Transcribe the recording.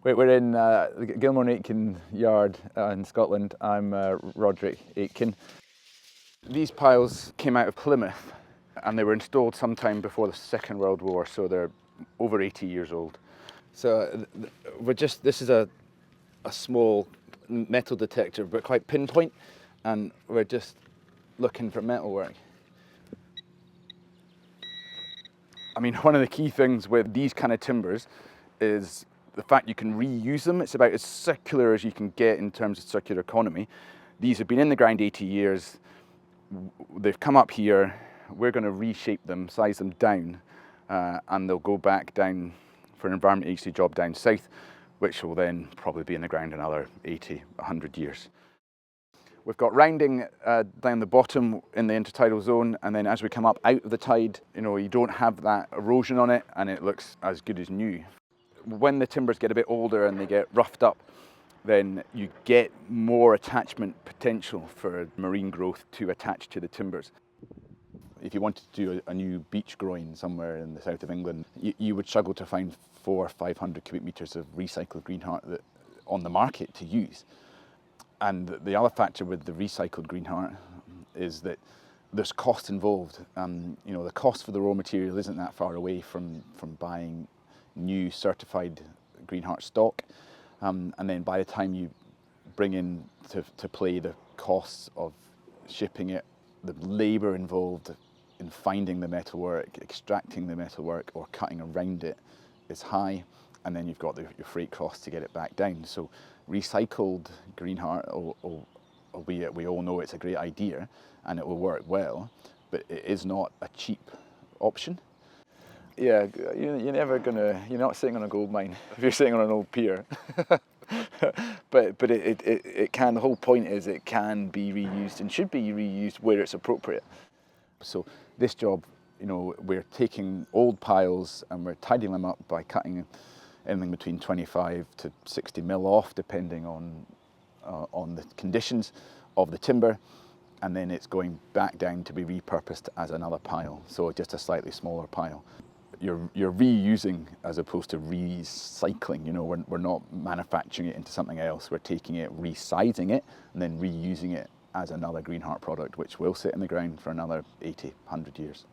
We're in the Gilmore and Aitken yard in Scotland. I'm Roderick Aitken. These piles came out of Plymouth and they were installed sometime before the Second World War, so they're over 80 years old. So this is a small metal detector, but quite pinpoint, and we're just looking for metalwork. I mean, one of the key things with these kind of timbers is the fact you can reuse them. It's about as circular as you can get in terms of circular economy. These have been in the ground 80 years. They've come up here. We're going to reshape them, size them down, and they'll go back down for an environment agency job down south, which will then probably be in the ground another 80, 100 years. We've got rounding down the bottom in the intertidal zone, and then as we come up out of the tide, you don't have that erosion on it, and it looks as good as new. When the timbers get a bit older and they get roughed up, then you get more attachment potential for marine growth to attach to the timbers. If you wanted to do a new beach groin somewhere in the south of England, you would struggle to find 400 or 500 cubic metres of recycled Greenheart on the market to use. And the other factor with the recycled Greenheart is that there's cost involved. The cost for the raw material isn't that far away from buying new certified Greenheart stock. And then by the time you bring in to play the costs of shipping it, the labour involved in finding the metalwork, extracting the metalwork or cutting around it is high. And then you've got your freight costs to get it back down. So recycled Greenheart, albeit we all know it's a great idea and it will work well, but it is not a cheap option. Yeah, you're not sitting on a gold mine if you're sitting on an old pier. but it can, the whole point is it can be reused and should be reused where it's appropriate. So this job, we're taking old piles and we're tidying them up by cutting anything between 25 to 60 mil off, depending on the conditions of the timber, and then it's going back down to be repurposed as another pile, so just a slightly smaller pile. You're reusing as opposed to recycling. We're not manufacturing it into something else. We're taking it, resizing it, and then reusing it as another Greenheart product, which will sit in the ground for another 80, 100 years.